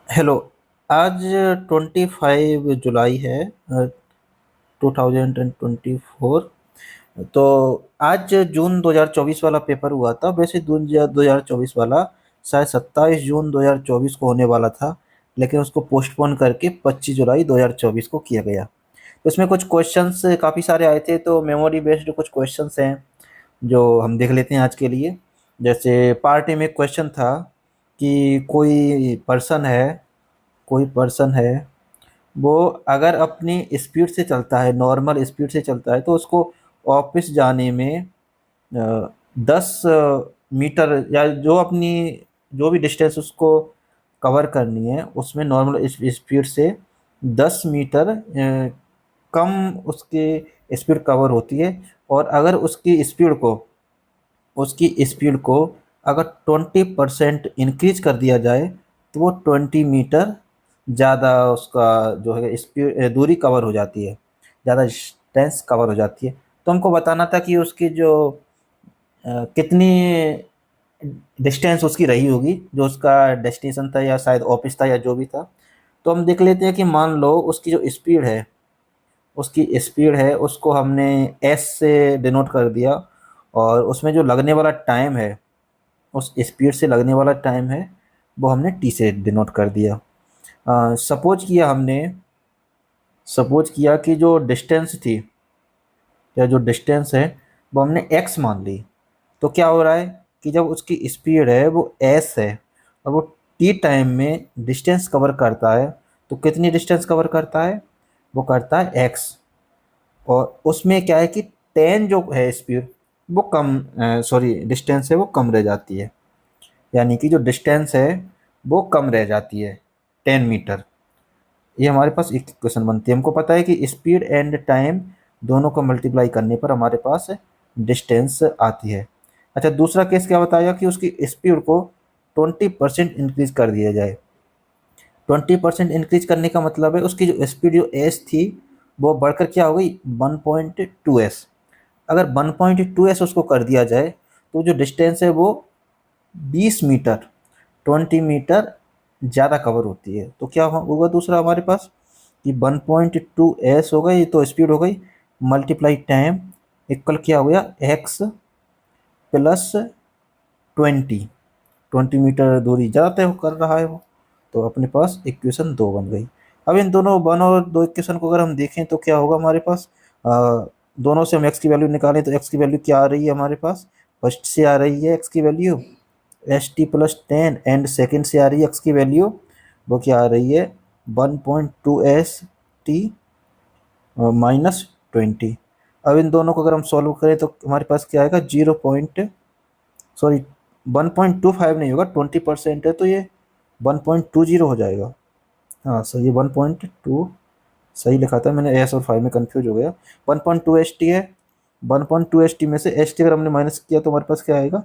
Hello. आज 25 जुलाई है, 2024। तो आज जून 2024 वाला पेपर हुआ था। वैसे जून 2024 वाला शायद 27 जून 2024 को होने वाला था, लेकिन उसको पोस्टपोन करके 25 जुलाई 2024 को किया गया। तो इसमें कुछ क्वेश्चंस काफ़ी सारे आए थे, तो मेमोरी बेस्ड कुछ क्वेश्चंस हैं जो हम देख लेते हैं आज के लिए। जैसे पार्ट ए में क्वेश्चन था कि कोई पर्सन है, वो अगर अपनी स्पीड से चलता है, नॉर्मल स्पीड से चलता है, तो उसको ऑफिस जाने में 10 मीटर या जो भी डिस्टेंस उसको कवर करनी है, उसमें नॉर्मल स्पीड से 10 मीटर कम उसकी स्पीड कवर होती है। और अगर उसकी स्पीड को अगर 20% इंक्रीज कर दिया जाए, तो वो 20 मीटर ज़्यादा उसका जो है स्पीड दूरी कवर हो जाती है, ज़्यादा डिस्टेंस कवर हो जाती है। तो हमको बताना था कि उसकी जो कितनी डिस्टेंस उसकी रही होगी, जो उसका डेस्टिनेशन था या शायद ऑफिस था या जो भी था। तो हम देख लेते हैं कि मान लो उसकी स्पीड है उसको हमने एस से डिनोट कर दिया, और उसमें जो लगने वाला टाइम है, उस स्पीड से लगने वाला टाइम है, वो हमने टी से डिनोट कर दिया। सपोज किया कि जो डिस्टेंस थी या जो डिस्टेंस है वो हमने एक्स मान ली। तो क्या हो रहा है कि जब उसकी स्पीड है वो एस है, और वो टी टाइम में डिस्टेंस कवर करता है, तो कितनी डिस्टेंस कवर करता है? वो करता है एक्स। और उसमें क्या है कि 10 जो है स्पीड, वो कम सॉरी डिस्टेंस है वो कम रह जाती है। यानी कि जो डिस्टेंस है वो कम रह जाती है, 10 मीटर। ये हमारे पास एक इक्वेशन बनती है। हमको पता है कि स्पीड एंड टाइम दोनों को मल्टीप्लाई करने पर हमारे पास डिस्टेंस आती है। अच्छा, दूसरा केस क्या बताया कि उसकी स्पीड को 20% इंक्रीज कर दिया जाए। 20% इंक्रीज करने का मतलब है उसकी जो स्पीड जो एस थी, वो बढ़कर क्या हो गई 1.2 एस। अगर 1.2 एस उसको कर दिया जाए, तो जो डिस्टेंस है वो 20 मीटर, 20 मीटर ज़्यादा कवर होती है। तो क्या होगा दूसरा हमारे पास कि 1.2 एस हो गई, तो स्पीड हो गई मल्टीप्लाई टाइम इक्वल क्या हो गया एक्स प्लस 20। 20 मीटर दूरी ज़्यादा तय कर रहा है वो। तो अपने पास इक्वेशन 2 बन गई। अब इन दोनों 1 और 2 इक्वेशन को अगर हम देखें तो क्या होगा हमारे पास। दोनों से हम एक्स की वैल्यू निकालें तो एक्स की वैल्यू क्या आ रही है हमारे पास। फर्स्ट से आ रही है एक्स की वैल्यू ST+10, एंड सेकंड से आ रही है एक्स की वैल्यू, वो क्या आ रही है 1.2ST -20। अब इन दोनों को अगर हम सॉल्व करें तो हमारे पास क्या आएगा 1.25 नहीं होगा, 20% है तो ये 1.20 हो जाएगा। हाँ सही है, 1.2 सही लिखा था मैंने, एस और फाइव में कंफ्यूज हो गया। 1.2 ST है। 1.2 ST में से ST अगर हमने माइनस किया तो हमारे पास क्या आएगा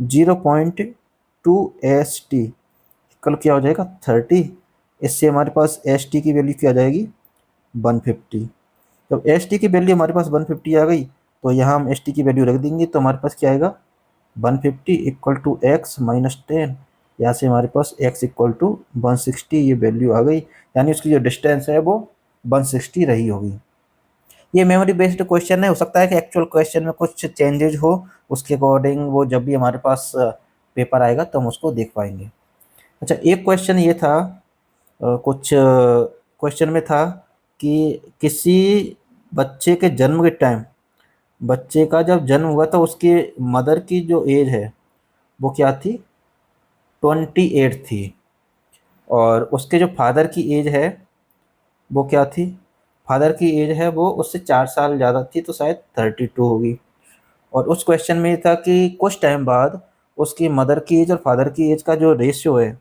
0.2ST कल क्या हो जाएगा 30। इससे हमारे पास ST की वैल्यू क्या आ जाएगी 150। जब ST की वैल्यू हमारे पास 150 आ गई, तो यहाँ हम ST की वैल्यू रख देंगे, तो हमारे पास क्या आएगा 150 इक्वल टू एक्स माइनस 10। यहाँ से हमारे पास x इक्वल टू 160 ये वैल्यू आ गई। यानी उसकी जो डिस्टेंस है वो 160 रही होगी। ये मेमोरी बेस्ड क्वेश्चन है, हो सकता है कि एक्चुअल क्वेश्चन में कुछ चेंजेज हो, उसके अकॉर्डिंग वो जब भी हमारे पास पेपर आएगा तो हम उसको देख पाएंगे। अच्छा, एक क्वेश्चन ये था, कुछ क्वेश्चन में था कि किसी बच्चे के जन्म के टाइम, बच्चे का जब जन्म हुआ था उसके मदर की जो एज है वो क्या थी 28 थी। और उसके जो फादर की एज है वो क्या थी, फादर की एज है वो उससे 4 साल ज़्यादा थी, तो शायद 32 होगी। और उस क्वेश्चन में ये था कि कुछ टाइम बाद उसकी मदर की एज और फादर की एज का जो रेशियो है,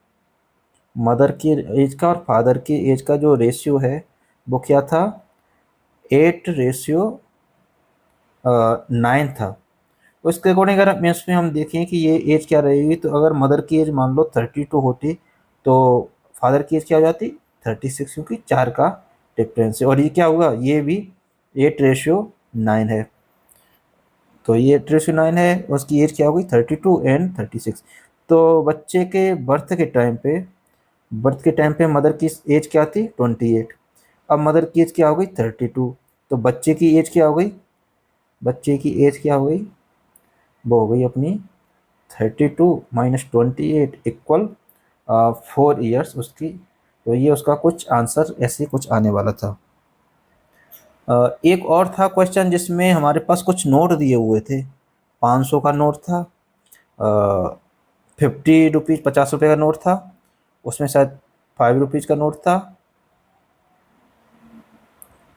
मदर की एज का और फादर की एज का जो रेशियो है वो क्या था 8:9 था। तो इसके अकॉर्डिंग अगर हम इसमें हम देखें कि ये एज क्या रहेगी, तो अगर मदर की एज मान लो 32 होती, तो फादर की एज क्या हो जाती 36, क्योंकि 4 का डिफरेंस है। और ये क्या होगा, ये भी 8:9 है। तो ये 8:9 है, उसकी एज क्या होगी 32 एंड 36। तो बच्चे के बर्थ के टाइम पे बर्थ के टाइम पे मदर की एज क्या थी 28, अब मदर की एज क्या हो गई 32, तो बच्चे की एज क्या हो गई, बच्चे की एज क्या हो गई, वो हो गई अपनी 32 माइनस 28 इक्वल 4 ईयर्स उसकी। तो ये उसका कुछ आंसर ऐसे कुछ आने वाला था। एक और था क्वेश्चन जिसमें हमारे पास कुछ नोट दिए हुए थे, 500 का नोट था, 50 रुपीज़ 50 रुपये का नोट था, उसमें शायद 5 रुपीज़ का नोट था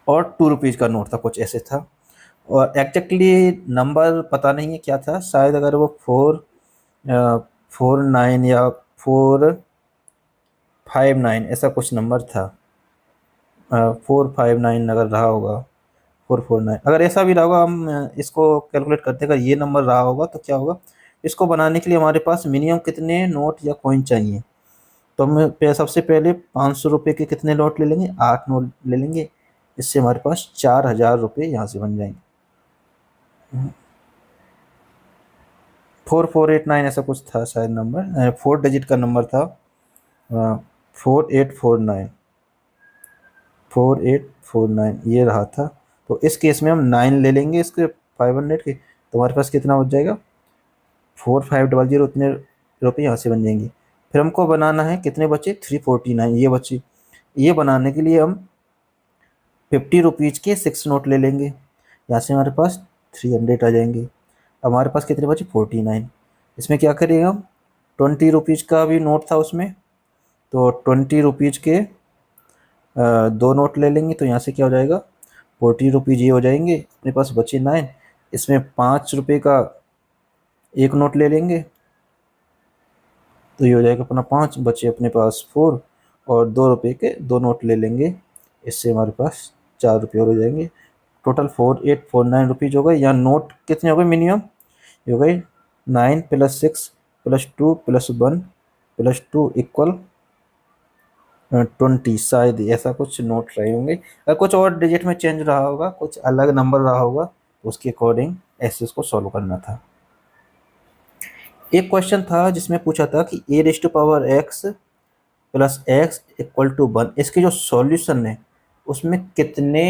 और 2 रुपीज़ का नोट था, कुछ ऐसे था। और एग्जैक्टली नंबर पता नहीं है क्या था, शायद अगर वो 449 या 459 ऐसा कुछ नंबर था, 459 अगर रहा होगा, 449 अगर ऐसा भी रहा होगा, हम इसको कैलकुलेट करते हैं, अगर ये नंबर रहा होगा तो क्या होगा, इसको बनाने के लिए हमारे पास मिनिमम कितने नोट या कॉइन चाहिए। तो हम सबसे पहले 500 रुपये के कितने नोट ले लेंगे, 8 नोट ले लेंगे, इससे हमारे पास 4000 रुपये यहाँ से बन जाएंगे। 4489 ऐसा कुछ था शायद नंबर, 4 डिजिट का नंबर था, 4849, 4849 ये रहा था। तो इस केस में हम 9 ले लेंगे इसके 500 के, तो हमारे पास कितना बच जाएगा, 4500, उतने रुपये यहाँ से बन जाएंगे। फिर हमको बनाना है, कितने बचे 349 ये बचे। ये बनाने के लिए हम 50 रुपीज़ के 6 नोट ले लेंगे, यहाँ से हमारे पास 300 आ जाएंगे। अब हमारे पास कितने बचे 49, इसमें क्या करेंगे हम, 20 रुपीज़ का भी नोट था उसमें, तो 20 रुपीज़ के 2 नोट ले लेंगे, तो यहाँ से क्या हो जाएगा, 40 रुपीज़ ये हो जाएंगे, अपने पास बचे 9, इसमें 5 रुपये का एक नोट ले लेंगे, तो ये हो जाएगा अपना 5, बचे अपने पास 4, और 2 रुपये के 2 नोट ले लेंगे, इससे हमारे पास 4 रुपये और हो जाएंगे। टोटल 4849 रुपीज़ हो गए। यहाँ नोट कितने हो गए मिनिमम, ये हो गए 9 + 6 + 2 + 1 + 2 इक्वल 20, शायद ऐसा कुछ नोट रहे होंगे। अगर कुछ और डिजिट में चेंज रहा होगा, कुछ अलग नंबर रहा होगा, तो उसके अकॉर्डिंग ऐसे उसको सॉल्व करना था। एक क्वेश्चन था जिसमें पूछा था कि a⁻x + x = 1, इसके जो सॉल्यूशन है उसमें कितने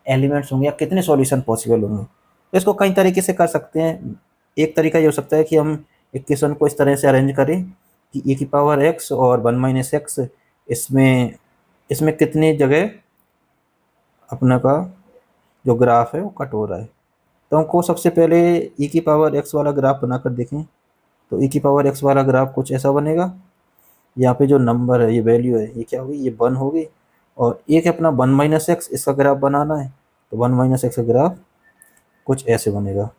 एलिमेंट्स होंगे या कितने सॉल्यूशन पॉसिबल होंगे। तो इसको कई तरीके से कर सकते हैं। एक तरीका ये हो सकता है कि हम इक्वेशन को इस तरह से अरेंज करें कि e⁻x और 1 - x, इसमें इसमें कितनी जगह अपना का जो ग्राफ है वो कट हो रहा है। तो हमको सबसे पहले e⁻x वाला ग्राफ बनाकर देखें। तो e⁻x वाला ग्राफ कुछ ऐसा बनेगा, यहाँ पे जो नंबर है, ये वैल्यू है, ये क्या होगी, ये 1 होगी, और एक अपना 1 - x, इसका ग्राफ बनाना है, तो 1 - x का ग्राफ कुछ ऐसे बनेगा।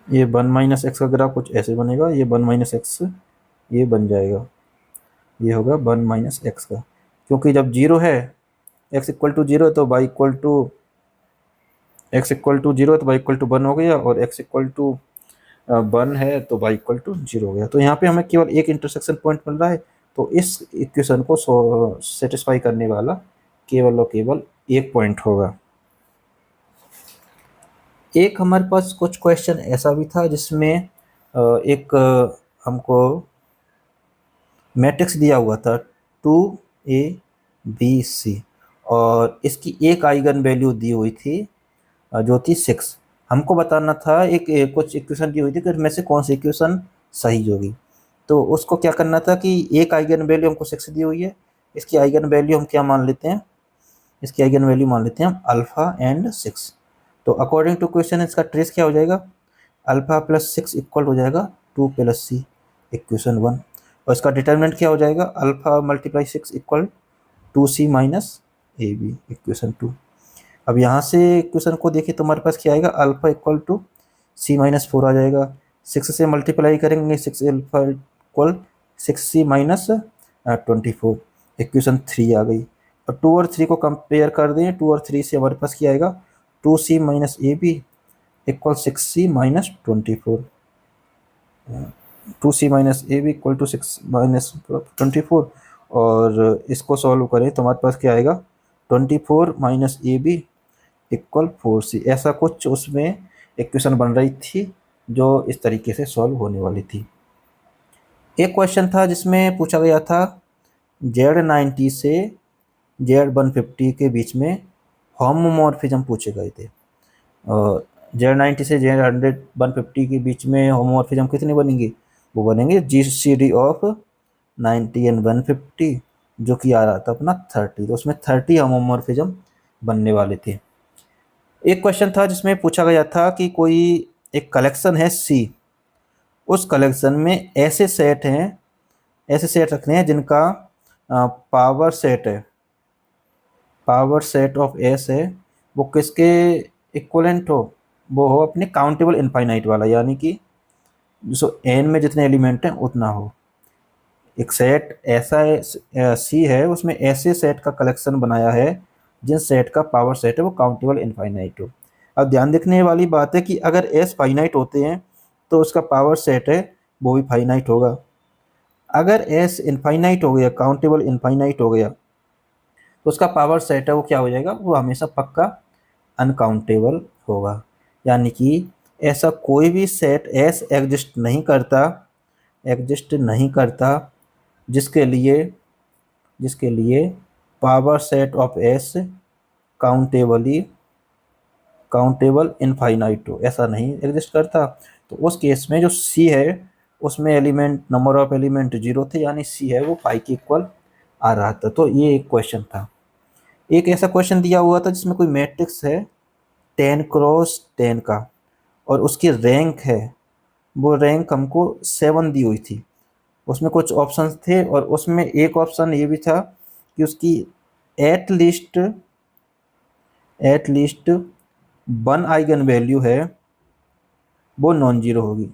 ये 1 - x का ग्राफ कुछ ऐसे बनेगा, ये 1 - x ये बन जाएगा, ये होगा 1 - x का, क्योंकि जब जीरो है, x = 0 तो y = x = 0 तो y = 1 हो गया, और x = 1 है तो y = 0 हो गया। तो यहाँ पे हमें केवल एक इंटरसेक्शन पॉइंट मिल रहा है, तो इस इक्वेशन को सेटिस्फाई करने वाला केवल और केवल एक पॉइंट होगा। एक हमारे पास कुछ क्वेश्चन ऐसा भी था जिसमें एक हमको मैट्रिक्स दिया हुआ था 2 A B C, और इसकी एक आइगन वैल्यू दी हुई थी जो थी 6। हमको बताना था, कुछ इक्वेशन दी हुई थी कि इनमें से कौन सी इक्वेशन सही होगी। तो उसको क्या करना था कि एक आइगन वैल्यू हमको 6 दी हुई है, इसकी आइगन वैल्यू हम क्या मान लेते हैं, इसकी आइगन वैल्यू मान लेते हैं हम अल्फा एंड 6। तो अकॉर्डिंग टू क्वेश्चन इसका ट्रेस क्या हो जाएगा, अल्फा + 6 इक्वल हो जाएगा 2 + C, इक्वेशन 1। और इसका डिटर्मिनेंट क्या हो जाएगा, alpha × 6 equal 2C - AB, equation 2। अब यहाँ से इक्वेशन को देखिए तो हमारे पास क्या आएगा, अल्फा = C - 4 आ जाएगा, 6 से मल्टीप्लाई करेंगे, 6 अल्फा इक्वल 6C - 24, इक्वेशन 3 आ गई। और 2 और 3 को कंपेयर कर दें, 2 और 3 से हमारे पास क्या आएगा, 2C - AB equal 6C - 24, 2C - AB equal to 6 - 24, और इसको सॉल्व करें तो हमारे पास क्या आएगा, 24 - AB इक्वल 4C, ऐसा कुछ उसमें इक्वेशन बन रही थी जो इस तरीके से सॉल्व होने वाली थी। एक क्वेश्चन था जिसमें पूछा गया था Z90 से Z150 के बीच में होमोमॉर्फिज्म पूछे गए थे। Z90 से Z150 के बीच में होमोमॉर्फिज्म कितने बनेंगे? वो बनेंगे GCD ऑफ 90 एंड 150, जो कि आ रहा था अपना 30, तो उसमें 30 होमोमॉर्फिज्म बनने वाले थे। एक क्वेश्चन था जिसमें पूछा गया था कि कोई एक कलेक्शन है C, उस कलेक्शन में ऐसे सेट रखने हैं जिनका पावर सेट ऑफ एस है वो किसके इक्वलेंट हो? वो हो अपने काउंटेबल इनफाइनाइट वाला, यानी कि जो एन में जितने एलिमेंट हैं उतना हो। एक सेट ऐसा है सी है, उसमें ऐसे सेट का कलेक्शन बनाया है जिन सेट का पावर सेट है वो काउंटेबल इनफाइनाइट हो। अब ध्यान देखने वाली बात है कि अगर एस फाइनाइट होते हैं तो उसका पावर सेट है वो भी फाइनाइट होगा। अगर एस इनफाइनाइट हो गया, काउंटेबल इनफाइनाइट हो गया, तो उसका पावर सेट है वो क्या हो जाएगा? वो हमेशा पक्का अनकाउंटेबल होगा। यानी कि ऐसा कोई भी सेट एस एग्जिस्ट नहीं करता जिसके लिए power set of S countable infinite हो, ऐसा नहीं एग्जिस्ट करता। तो उस केस में जो सी है उसमें नंबर ऑफ एलिमेंट 0 थे, यानी सी है वो पाई के इक्वल आ रहा था। तो ये एक क्वेश्चन था। एक ऐसा क्वेश्चन दिया हुआ था जिसमें कोई मैट्रिक्स है 10x10 का, और उसकी रैंक है, वो रैंक हमको 7 दी हुई थी। उसमें कुछ ऑप्शंस थे और उसमें एक ऑप्शन ये भी था कि उसकी एट लीस्ट 1 आइगन वैल्यू है वो नॉन जीरो होगी।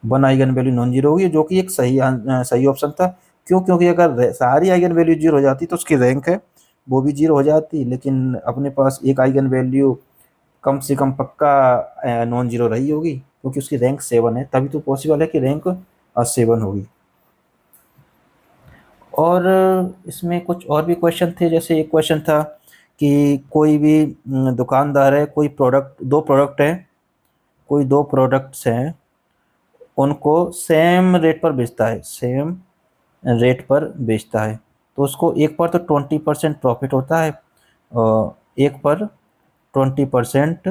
1 आइगन वैल्यू नॉन जीरो होगी, जो कि एक सही ऑप्शन था। क्यों? क्योंकि अगर सारी आइगन वैल्यू जीरो हो जाती तो उसकी रैंक है वो भी जीरो हो जाती, लेकिन अपने पास एक आइगन वैल्यू कम से कम पक्का नॉन जीरो रही होगी, क्योंकि उसकी रैंक 7 है, तभी तो पॉसिबल है कि रैंक 7 होगी। और इसमें कुछ और भी क्वेश्चन थे। जैसे एक क्वेश्चन था कि कोई भी दुकानदार है, कोई दो प्रोडक्ट्स हैं, उनको सेम रेट पर बेचता है। तो उसको एक पर तो 20% प्रॉफिट होता है और एक पर 20%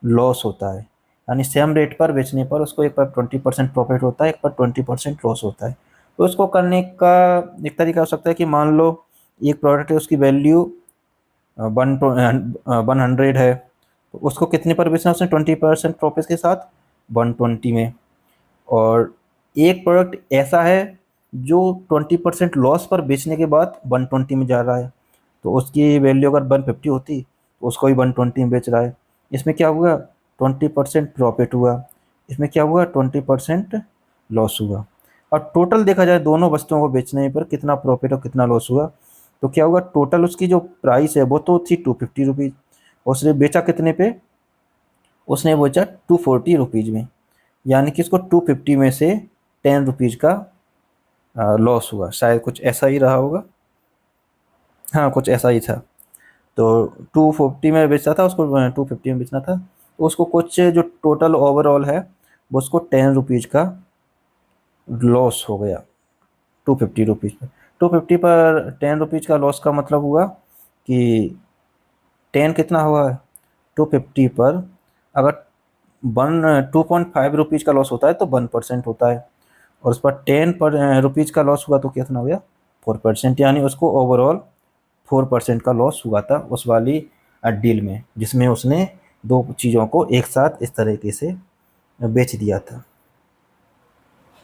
लॉस होता है। यानी सेम रेट पर बेचने पर उसको एक पर 20% प्रॉफिट होता है, एक पर 20% लॉस होता है। तो उसको करने का एक तरीका हो सकता है कि मान लो एक प्रोडक्ट है, उसकी वैल्यू 100 है, तो उसको कितने पर बेचना है उसने? 20% प्रॉफिट के साथ 120 में। और एक प्रोडक्ट ऐसा है जो 20% लॉस पर बेचने के बाद 120 में जा रहा है, तो उसकी वैल्यू अगर 150 होती तो उसको भी 120 में बेच रहा है। इसमें क्या हुआ? 20% प्रॉफिट हुआ, इसमें क्या हुआ? 20% लॉस हुआ। और टोटल देखा जाए दोनों वस्तुओं को बेचने पर कितना प्रॉफिट और कितना लॉस हुआ, तो क्या हुआ? टोटल उसकी जो प्राइस है वो तो थी 250 रुपीज़, उसने बेचा कितने पे? उसने बेचा 240 रुपीज़ में। यानी कि इसको 250 में से 10 रुपीज़ का लॉस हुआ। शायद कुछ ऐसा ही रहा होगा। हाँ, कुछ ऐसा ही था। तो 240 में बेचा था, उसको 250 में बेचना था, तो उसको कुछ जो टोटल ओवरऑल है वो उसको 10 रुपीज़ का लॉस हो गया 250 रुपीज़ पर। 250 पर 10 रुपीज़ का लॉस का मतलब हुआ कि 10 कितना हुआ? 250 पर अगर 2.5 रुपीज़ का लॉस होता है तो 1% होता है, और उस पर 10 पर रुपीज़ का लॉस हुआ तो कितना हो गया? 4%। यानी उसको ओवरऑल 4% का लॉस हुआ था उस वाली डील में, जिसमें उसने दो चीज़ों को एक साथ इस तरीके से बेच दिया था।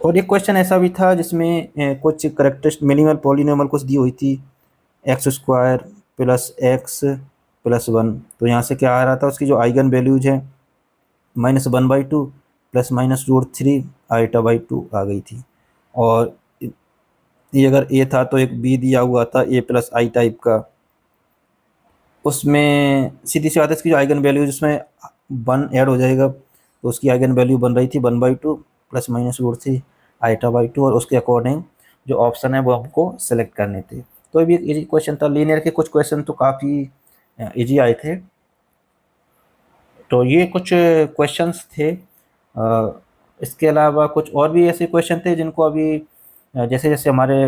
और एक क्वेश्चन ऐसा भी था जिसमें कुछ करेक्टरिस्ट मिनिमल पॉलिनोमियल कुछ दी हुई थी, x² प्लस x प्लस 1। तो यहाँ से क्या आ रहा था? उसकी जो आइगन वैल्यूज है -1/2 प्लस -√3 i/2 आ गई थी। और ये अगर ए था तो एक बी दिया हुआ था a प्लस आई टाइप का, उसमें सीधी सी बात है इसकी जो आइगन वैल्यू जिसमें 1 ऐड हो जाएगा, तो उसकी आइगन वैल्यू बन रही थी 1/2 प्लस -√3 i/2, और उसके अकॉर्डिंग जो ऑप्शन है वो हमको सेलेक्ट करने थे। तो ये भी एक इजी क्वेश्चन था। लीनियर के कुछ क्वेश्चन तो काफ़ी इजी आए थे। तो ये कुछ क्वेश्चंस थे इसके अलावा कुछ और भी ऐसे क्वेश्चन थे जिनको अभी जैसे जैसे हमारे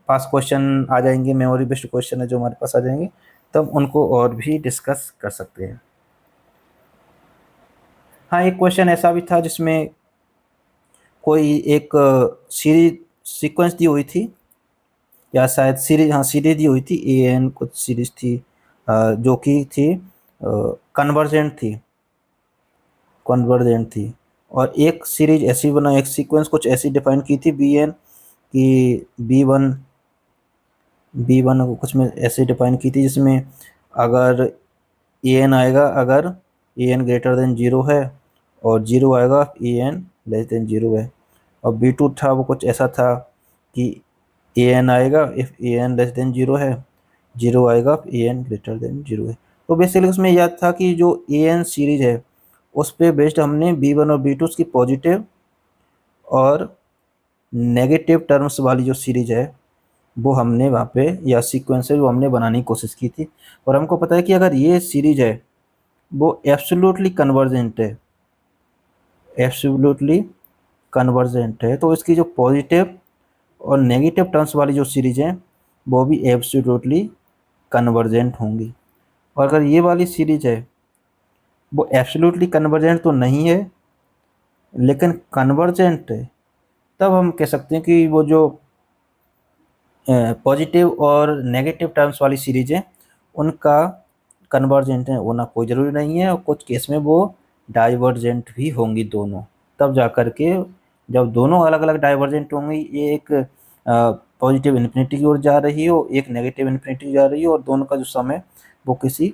पास क्वेश्चन आ जाएंगे, मेमोरी बेस्ड क्वेश्चन है जो हमारे पास आ जाएंगे, तब उनको और भी डिस्कस कर सकते हैं। हाँ, एक क्वेश्चन ऐसा भी था जिसमें कोई एक सीरीज सीक्वेंस दी हुई थी, या शायद सीरीज, हाँ सीरीज दी हुई थी, ए एन कुछ सीरीज थी जो कि थी कन्वर्जेंट थी, कन्वर्जेंट थी। और एक सीरीज ऐसी बना, एक सीक्वेंस कुछ ऐसी डिफाइन की थी बी एन की बी वन को कुछ में ऐसे डिफाइन की थी जिसमें अगर ए एन आएगा, अगर ए एन ग्रेटर देन जीरो है, और जीरो आएगा A N less than zero है। और बी टू था वो कुछ ऐसा था कि ए एन आएगा if A N less than zero है, जीरो आएगा A N greater than zero है। तो बेसिकली उसमें याद था कि जो ए एन सीरीज है उस पे बेस्ड हमने बी वन और बी टू की पॉजिटिव और नेगेटिव टर्म्स वाली जो सीरीज है वो हमने वहाँ पे, या सीक्वेंस है वो हमने बनाने की कोशिश की थी। और हमको पता है कि अगर ये सीरीज है वो एब्सोल्युटली कन्वर्जेंट है, एब्सोल्युटली कन्वर्जेंट है, तो इसकी जो पॉजिटिव और नेगेटिव टर्म्स वाली जो सीरीज है वो भी एब्सोल्युटली कन्वर्जेंट होंगी। और अगर ये वाली सीरीज है वो एब्सोल्युटली कन्वर्जेंट तो नहीं है लेकिन कन्वर्जेंट है, तब हम कह सकते हैं कि वो जो पॉजिटिव और नेगेटिव टर्म्स वाली सीरीज है उनका कन्वर्जेंट है होना कोई ज़रूरी नहीं है, और कुछ केस में वो डाइवर्जेंट भी होंगी दोनों। तब जा कर के जब दोनों अलग अलग डाइवर्जेंट होंगी, ये एक पॉजिटिव इन्फिनिटी की ओर जा रही हो, एक नेगेटिव इन्फिनिटी जा रही हो, और दोनों का जो सम है वो किसी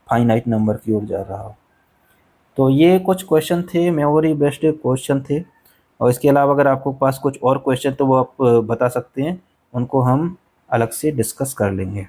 फाइनाइट नंबर की ओर जा रहा हो। तो ये कुछ क्वेश्चन थे, मेमोरी बेस्ड क्वेश्चन थे। और इसके अलावा अगर आपको पास कुछ और क्वेश्चन तो वो आप बता सकते हैं, उनको हम अलग से डिस्कस कर लेंगे।